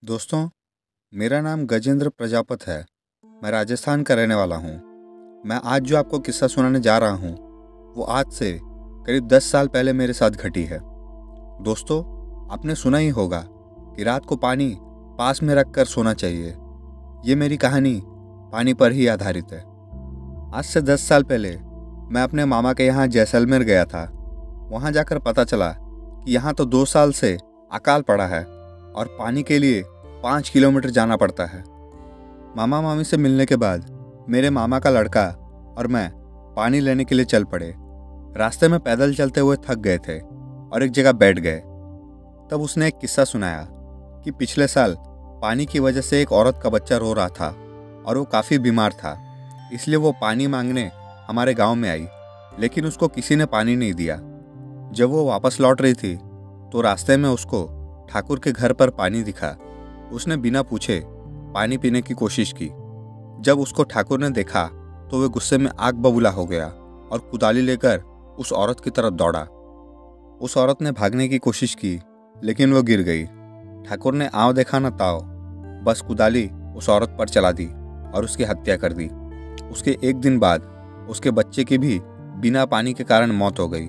दोस्तों, मेरा नाम गजेंद्र प्रजापत है। मैं राजस्थान का रहने वाला हूँ। मैं आज जो आपको किस्सा सुनाने जा रहा हूँ वो आज से करीब 10 साल पहले मेरे साथ घटी है। दोस्तों, आपने सुना ही होगा कि रात को पानी पास में रख कर सोना चाहिए। ये मेरी कहानी पानी पर ही आधारित है। आज से 10 साल पहले मैं अपने मामा के यहाँ जैसलमेर गया था। वहाँ जाकर पता चला कि यहाँ तो 2 साल से अकाल पड़ा है और पानी के लिए 5 किलोमीटर जाना पड़ता है। मामा मामी से मिलने के बाद मेरे मामा का लड़का और मैं पानी लेने के लिए चल पड़े। रास्ते में पैदल चलते हुए थक गए थे और एक जगह बैठ गए। तब उसने एक किस्सा सुनाया कि पिछले साल पानी की वजह से एक औरत का बच्चा रो रहा था और वो काफ़ी बीमार था। इसलिए वो पानी मांगने हमारे गांव में आई, लेकिन उसको किसी ने पानी नहीं दिया। जब वो वापस लौट रही थी तो रास्ते में उसको ठाकुर के घर पर पानी दिखा। उसने बिना पूछे पानी पीने की कोशिश की। जब उसको ठाकुर ने देखा तो वह गुस्से में आग बबूला हो गया और कुदाली लेकर उस औरत की तरफ दौड़ा। उस औरत ने भागने की कोशिश की, लेकिन वो गिर गई। ठाकुर ने आँव देखा न ताव, बस कुदाली उस औरत पर चला दी और उसकी हत्या कर दी। उसके एक दिन बाद उसके बच्चे की भी बिना पानी के कारण मौत हो गई।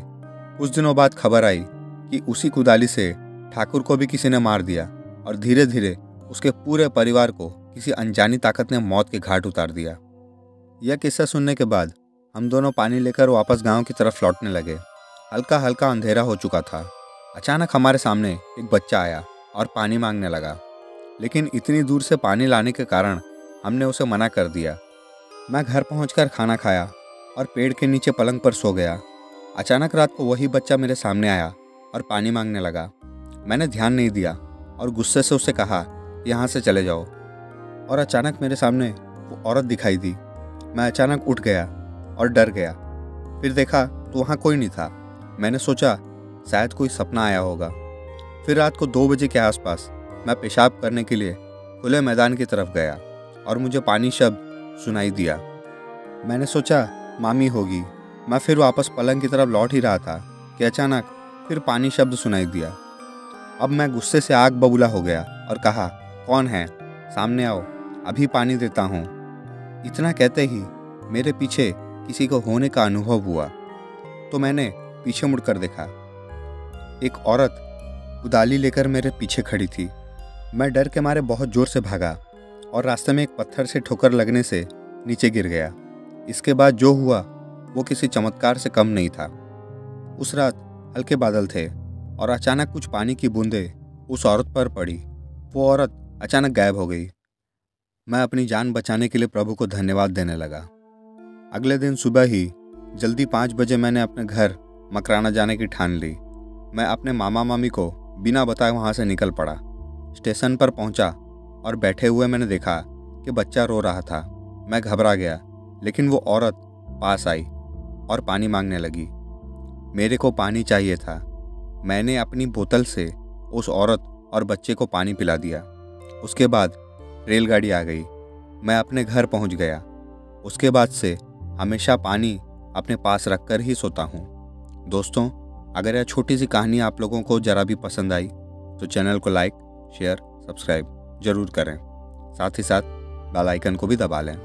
कुछ दिनों बाद खबर आई कि उसी कुदाली से ठाकुर को भी किसी ने मार दिया और धीरे धीरे उसके पूरे परिवार को किसी अनजानी ताकत ने मौत के घाट उतार दिया। यह किस्सा सुनने के बाद हम दोनों पानी लेकर वापस गांव की तरफ लौटने लगे। हल्का हल्का अंधेरा हो चुका था। अचानक हमारे सामने एक बच्चा आया और पानी मांगने लगा, लेकिन इतनी दूर से पानी लाने के कारण हमने उसे मना कर दिया। मैं घर पहुंचकर खाना खाया और पेड़ के नीचे पलंग पर सो गया। अचानक रात को वही बच्चा मेरे सामने आया और पानी मांगने लगा। मैंने ध्यान नहीं दिया और गुस्से से उससे कहा, यहाँ से चले जाओ। और अचानक मेरे सामने वो औरत दिखाई दी। मैं अचानक उठ गया और डर गया। फिर देखा तो वहाँ कोई नहीं था। मैंने सोचा शायद कोई सपना आया होगा। फिर रात को 2 बजे के आसपास मैं पेशाब करने के लिए खुले मैदान की तरफ गया और मुझे पानी शब्द सुनाई दिया। मैंने सोचा मामी होगी। मैं फिर वापस पलंग की तरफ लौट ही रहा था कि अचानक फिर पानी शब्द सुनाई दिया। अब मैं गुस्से से आग बबूला हो गया और कहा, कौन है? सामने आओ, अभी पानी देता हूँ। इतना कहते ही मेरे पीछे किसी को होने का अनुभव हुआ तो मैंने पीछे मुड़कर देखा। एक औरत कुदाली लेकर मेरे पीछे खड़ी थी। मैं डर के मारे बहुत जोर से भागा और रास्ते में एक पत्थर से ठोकर लगने से नीचे गिर गया। इसके बाद जो हुआ वो किसी चमत्कार से कम नहीं था। उस रात हल्के बादल थे और अचानक कुछ पानी की बूंदें उस औरत पर पड़ी। वो औरत अचानक गायब हो गई। मैं अपनी जान बचाने के लिए प्रभु को धन्यवाद देने लगा। अगले दिन सुबह ही जल्दी 5 बजे मैंने अपने घर मकराना जाने की ठान ली। मैं अपने मामा मामी को बिना बताए वहाँ से निकल पड़ा। स्टेशन पर पहुँचा और बैठे हुए मैंने देखा कि बच्चा रो रहा था। मैं घबरा गया, लेकिन वो औरत पास आई और पानी मांगने लगी। मेरे को पानी चाहिए था। मैंने अपनी बोतल से उस औरत और बच्चे को पानी पिला दिया। उसके बाद रेलगाड़ी आ गई। मैं अपने घर पहुंच गया। उसके बाद से हमेशा पानी अपने पास रखकर ही सोता हूं। दोस्तों, अगर यह छोटी सी कहानी आप लोगों को ज़रा भी पसंद आई तो चैनल को लाइक, शेयर, सब्सक्राइब ज़रूर करें। साथ ही साथ बेल आइकन को भी दबा लें।